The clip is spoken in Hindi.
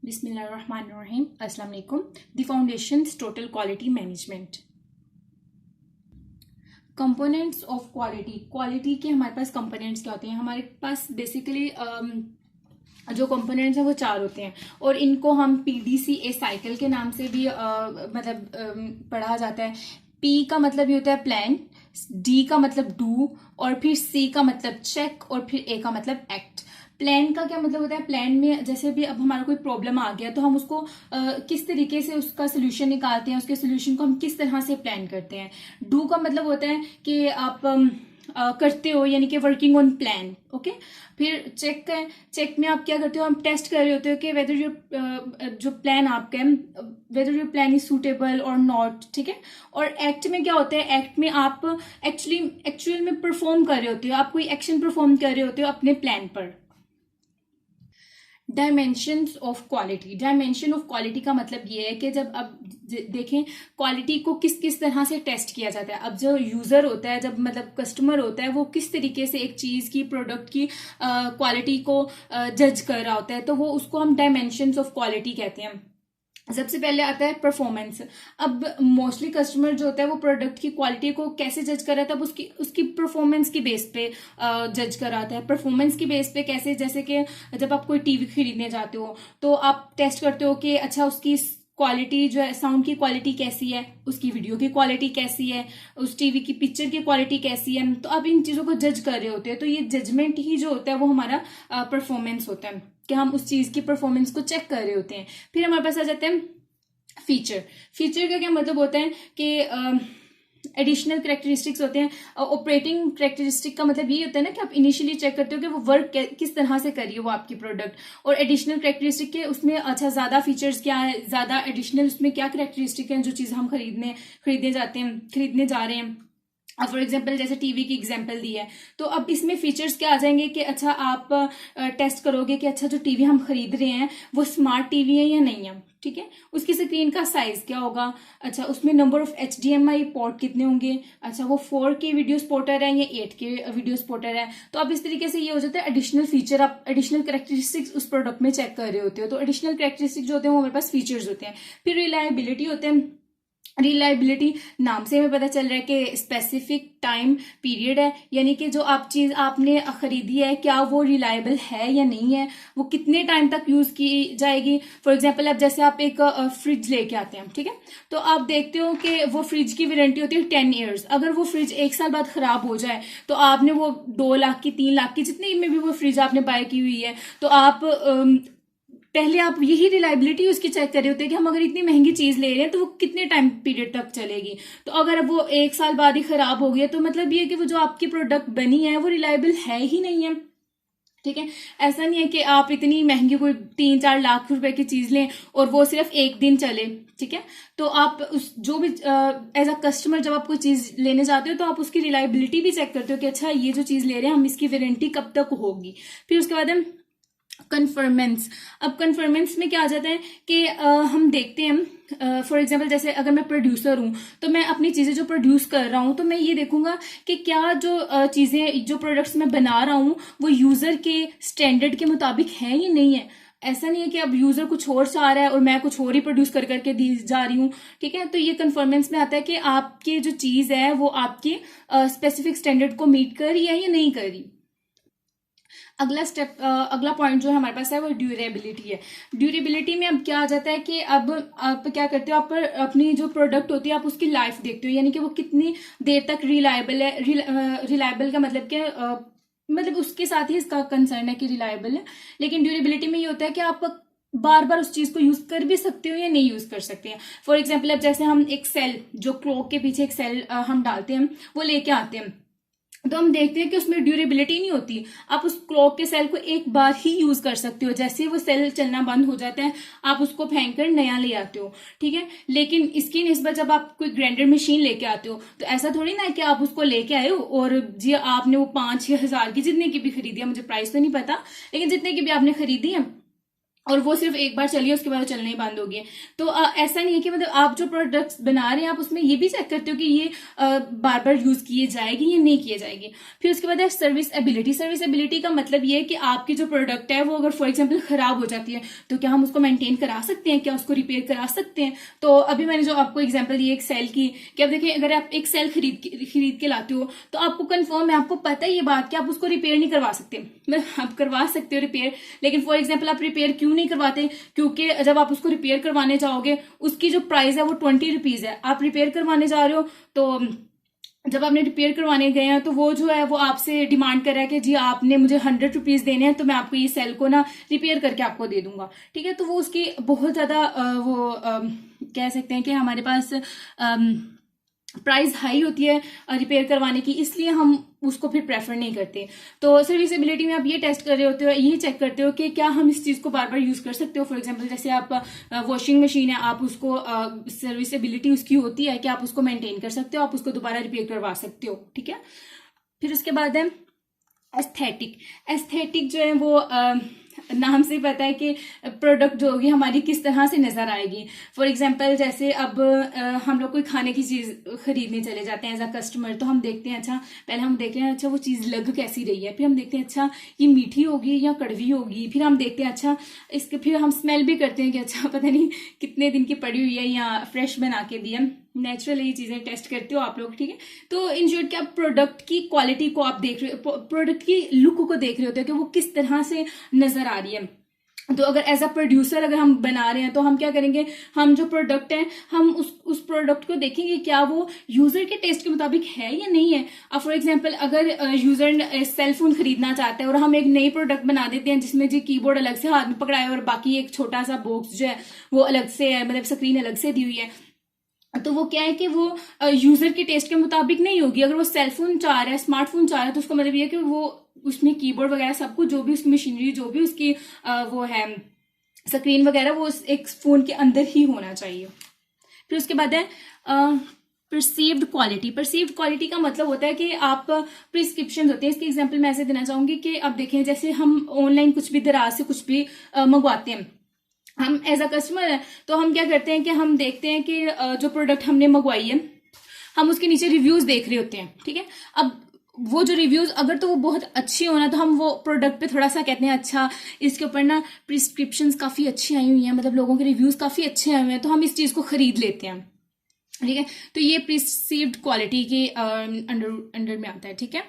बिस्मिल्लाहिर्रहमानिर्रहीम। अस्सलाम वालेकुम। The foundations total quality management. Components of quality. Quality के हमारे पास कंपोनेंट्स क्या होते हैं? हमारे पास बेसिकली जो कंपोनेंट्स हैं वो चार होते हैं और इनको हम PDCA साइकिल के नाम से भी पढ़ा जाता है। P का मतलब ये होता है प्लान, D का मतलब डू, और फिर C का मतलब चेक, और फिर A का मतलब एक्ट। प्लान का क्या मतलब होता है? प्लान में जैसे भी अब हमारा कोई प्रॉब्लम आ गया तो हम उसको किस तरीके से उसका सोल्यूशन निकालते हैं, उसके सोल्यूशन को हम किस तरह से प्लान करते हैं। डू का मतलब होता है कि आप करते हो, यानी कि वर्किंग ऑन प्लान। ओके। फिर चेक का है, चेक में आप क्या करते हो? हम टेस्ट कर रहे होते हो कि वेदर योर जो प्लान आपका है, whether your plan is suitable और नॉट। ठीक है। और एक्ट में क्या होता है? एक्ट में आप एक्चुअल में परफॉर्म कर रहे होते हो, आप कोई एक्शन परफॉर्म कर रहे होते हो अपने प्लान पर। Dimensions of quality. Dimension of quality का मतलब ये है कि जब अब देखें क्वालिटी को किस किस तरह से टेस्ट किया जाता है। अब जो यूजर होता है, जब मतलब कस्टमर होता है, वो किस तरीके से एक चीज की, प्रोडक्ट की क्वालिटी को जज कर रहा होता है, तो वो उसको हम डायमेंशंस ऑफ क्वालिटी कहते हैं। सबसे पहले आता है परफॉर्मेंस। अब मोस्टली कस्टमर जो होता है वो प्रोडक्ट की क्वालिटी को कैसे जज कर रहा था? उसकी उसकी परफॉर्मेंस की बेस पे जज कर रहा था। परफॉर्मेंस की बेस पे कैसे? जैसे कि जब आप कोई टीवी खरीदने जाते हो तो आप टेस्ट करते हो कि अच्छा उसकी क्वालिटी जो है, साउंड की क्वालिटी कैसी है, उसकी वीडियो की क्वालिटी कैसी है, उस टीवी की पिक्चर की क्वालिटी कैसी है। तो आप इन चीजों को जज कर रहे होते हैं। तो ये जजमेंट ही जो होता है वो हमारा परफॉर्मेंस होता है कि हम उस चीज की परफॉर्मेंस को चेक कर रहे होते हैं। फिर हमारे पास आ जाते हैं फीचर। फीचर का क्या मतलब होता है कि एडिशनल करेक्टरिस्टिक्स होते हैं। ऑपरेटिंग करेक्टरिस्टिक का मतलब ये होता है ना कि आप इनिशियली चेक करते हो कि वो वर्क किस तरह से करी है वो आपकी प्रोडक्ट। और एडिशनल करेक्टरिस्टिक के उसमें अच्छा ज्यादा फीचर्स क्या है, ज्यादा एडिशनल उसमें क्या करेक्टरिस्टिक है जो चीज हम खरीदने जा रहे हैं। अब फॉर एग्जाम्पल जैसे टीवी की एग्जाम्पल दी है, तो अब इसमें फीचर्स क्या आ जाएंगे कि अच्छा आप टेस्ट करोगे कि अच्छा जो टीवी हम खरीद रहे हैं वो स्मार्ट टीवी है या नहीं है। ठीक है। उसकी स्क्रीन का साइज क्या होगा, अच्छा उसमें नंबर ऑफ HDMI पोर्ट कितने होंगे, अच्छा वो 4K वीडियो सपोर्टर है या 8K वीडियो सपोर्टर है। तो अब इस तरीके से ये हो जाता है एडिशनल फीचर, आप एडिशनल करेक्टरिस्टिक्स उस प्रोडक्ट में चेक कर रहे होते हो। तो एडिशनल करेक्टरिस्टिक्स जो होते हैं वो हमारे पास फीचर्स होते हैं। फिर रिलायबिलिटी होते हैं। रिलायबिलिटी नाम से हमें पता चल रहा है कि स्पेसिफिक टाइम पीरियड है, यानी कि जो आप चीज आपने खरीदी है क्या वो रिलायबल है या नहीं है, वो कितने टाइम तक यूज की जाएगी। फॉर एग्जांपल अब जैसे आप एक फ्रिज लेके आते हैं, ठीक है, तो आप देखते हो कि वो फ्रिज की वारंटी होती है 10 ईयर्स। अगर वो फ्रिज 1 साल बाद खराब हो जाए तो आपने वो 2 लाख की, 3 लाख की, जितनी में भी वो फ्रिज आपने बाय की हुई है, तो आप पहले आप यही रिलायबिलिटी उसकी चेक कर रहे होते हैं कि हम अगर इतनी महंगी चीज ले रहे हैं तो वो कितने टाइम पीरियड तक चलेगी। तो अगर अब वो 1 साल बाद ही खराब हो गया तो मतलब ये कि वो जो आपकी प्रोडक्ट बनी है वो रिलायबल है ही नहीं है। ठीक है। ऐसा नहीं है कि आप इतनी महंगी कोई 3-4 लाख रुपए की चीज लें और वो सिर्फ 1 दिन चले। ठीक है। तो आप उस जो भी एज अ कस्टमर जब आप कोई चीज लेने जाते हो तो आप उसकी रिलायबिलिटी भी चेक करते हो कि अच्छा ये जो चीज ले रहे हैं हम इसकी वारंटी कब तक होगी। फिर उसके बाद हम कन्फर्मेंस। अब कन्फर्मेंस में क्या आ जाता है कि हम देखते हैं फॉर एग्जाम्पल जैसे अगर मैं प्रोड्यूसर हूं तो मैं अपनी चीजें जो प्रोड्यूस कर रहा हूं तो मैं ये देखूंगा कि क्या जो चीजें, जो प्रोडक्ट्स मैं बना रहा हूं वो यूजर के स्टैंडर्ड के मुताबिक है या नहीं है। ऐसा नहीं है कि अब यूजर कुछ और चाह रहा है और मैं कुछ और ही प्रोड्यूस कर करके दी जा रही हूँ। ठीक है। तो ये कन्फर्मेंस में आता है कि आपकी जो चीज है वो आपकी स्पेसिफिक स्टैंडर्ड को मीट कर रही है या नहीं कर रही। अगला पॉइंट जो हमारे पास है वो ड्यूरेबिलिटी है। ड्यूरेबिलिटी में अब क्या आ जाता है कि अब आप क्या करते हो, आप अपनी जो प्रोडक्ट होती है आप उसकी लाइफ देखते हो, यानी कि वो कितनी देर तक रिलायबल है। रिलायबल का मतलब क्या, मतलब उसके साथ ही इसका कंसर्न है कि रिलायबल है। लेकिन ड्यूरेबिलिटी में ये होता है कि आप बार बार उस चीज को यूज कर भी सकते हो या नहीं यूज कर सकते हैं। फॉर एग्जाम्पल अब जैसे हम एक सेल, जो क्लॉक के पीछे एक सेल हम डालते हैं वो लेके आते हैं, तो हम देखते हैं कि उसमें ड्यूरेबिलिटी नहीं होती। आप उस क्लॉक के सेल को एक बार ही यूज कर सकते हो, जैसे ही वो सेल चलना बंद हो जाता है आप उसको फेंक कर नया ले आते हो। ठीक है। लेकिन इसकी निस्बत जब आप कोई ग्राइंडर मशीन लेके आते हो तो ऐसा थोड़ी ना है कि आप उसको लेके आए हो और जी आपने वो 5-6 हजार की जितने की भी खरीदी है, मुझे प्राइस तो नहीं पता, लेकिन जितने की भी आपने खरीदी है और वो सिर्फ एक बार चलिए उसके बाद वो चलना ही बंद हो गया। तो ऐसा नहीं है कि मतलब आप जो प्रोडक्ट्स बना रहे हैं आप उसमें ये भी चेक करते हो कि ये बार बार यूज किए जाएगी या नहीं किए जाएगी। फिर उसके बाद है सर्विस एबिलिटी। सर्विस एबिलिटी का मतलब ये है कि आपकी जो प्रोडक्ट है वो अगर फॉर एग्जाम्पल खराब हो जाती है तो क्या हम उसको मेंटेन करा सकते हैं, क्या उसको रिपेयर करा सकते हैं। तो अभी मैंने जो आपको एग्जाम्पल दी एक सेल की, कि अब देखिए अगर आप एक सेल खरीद के लाते हो तो आपको कंफर्म है, आपको पता है ये बात कि आप उसको रिपेयर नहीं करवा सकते। मतलब आप करवा सकते हो रिपेयर, लेकिन फॉर एग्जाम्पल आप रिपेयर क्यों नहीं करवाते, क्योंकि जब आप उसको रिपेयर करवाने जाओगे उसकी जो प्राइस है वो 20 रुपीज है। आप रिपेयर करवाने जा रहे हो तो जब आपने रिपेयर करवाने गए हैं तो वो जो है वो आपसे डिमांड कर रहा है कि जी आपने मुझे 100 रुपीज देने हैं तो मैं आपको ये सेल को ना रिपेयर करके आपको दे दूंगा। ठीक है, तो वो उसकी बहुत ज्यादा कह सकते हैं कि हमारे पास प्राइस हाई होती है रिपेयर करवाने की, इसलिए हम उसको फिर प्रेफर नहीं करते। तो सर्विसेबिलिटी में आप ये टेस्ट कर रहे होते हो, ये चेक करते हो कि क्या हम इस चीज को बार बार यूज कर सकते हो। फॉर एग्जांपल जैसे आप वॉशिंग मशीन है, आप उसको सर्विसेबिलिटी उसकी होती है कि आप उसको मेंटेन कर सकते हो, आप उसको दोबारा रिपेयर करवा सकते हो। ठीक है, फिर उसके बाद है एस्थेटिक। एस्थेटिक जो है वो नाम से पता है कि प्रोडक्ट जो होगी हमारी किस तरह से नजर आएगी। फॉर एग्जांपल जैसे अब हम लोग कोई खाने की चीज खरीदने चले जाते हैं एज अ कस्टमर, तो हम देखते हैं अच्छा पहले हम देखते हैं अच्छा वो चीज लग कैसी रही है, फिर हम देखते हैं अच्छा ये मीठी होगी या कड़वी होगी, फिर हम देखते हैं अच्छा इसके, फिर हम स्मेल भी करते हैं कि अच्छा पता नहीं कितने दिन की पड़ी हुई है या फ्रेश बना के दी है। नेचुरल ये चीजें टेस्ट करते हो आप लोग। ठीक है, तो इन शॉर्ट क्या प्रोडक्ट की क्वालिटी को आप देख रहे हो, प्रोडक्ट की लुक को देख रहे होते हो कि वो किस तरह से नजर आ रही है। तो अगर एज अ प्रोड्यूसर अगर हम बना रहे हैं तो हम क्या करेंगे, हम जो प्रोडक्ट है हम उस प्रोडक्ट को देखेंगे क्या वो यूजर के टेस्ट के मुताबिक है या नहीं है। अब फॉर एग्जांपल अगर यूजर सेल फोन खरीदना चाहता है और हम एक नई प्रोडक्ट बना देते हैं जिसमें जी कीबोर्ड अलग से हाथ में पकड़ा है और बाकी एक छोटा सा बॉक्स जो है वो अलग से है, मतलब स्क्रीन अलग से दी हुई है, तो वो क्या है कि वो यूजर के टेस्ट के मुताबिक नहीं होगी। अगर वो सेलफोन चाह रहा है, स्मार्टफोन चाह रहा है, तो उसका मतलब ये है कि वो उसमें कीबोर्ड वगैरह सब कुछ जो भी उसकी मशीनरी जो भी उसकी वो है स्क्रीन वगैरह वो एक फोन के अंदर ही होना चाहिए। फिर उसके बाद है परसीव्ड क्वालिटी। परसीव्ड क्वालिटी का मतलब होता है कि आप प्रिस्क्रिप्शन होते हैं, इसकी एग्जांपल मैं ऐसे देना चाहूंगी कि अब देखें जैसे हम ऑनलाइन कुछ भी दराज से कुछ भी मंगवाते हैं, हम एज अ कस्टमर है तो हम क्या करते हैं कि हम देखते हैं कि जो प्रोडक्ट हमने मंगवाई है हम उसके नीचे रिव्यूज देख रहे होते हैं। ठीक है, अब वो जो रिव्यूज अगर तो वो बहुत अच्छी होना तो हम वो प्रोडक्ट पे थोड़ा सा कहते हैं अच्छा इसके ऊपर ना प्रिस्क्रिप्शंस काफी अच्छी आई हुई हैं, मतलब लोगों के रिव्यूज काफी अच्छे आए हुए हैं, तो हम इस चीज को खरीद लेते हैं। ठीक है, तो ये प्रिसीव्ड क्वालिटी के अंडर में आता है। ठीक है,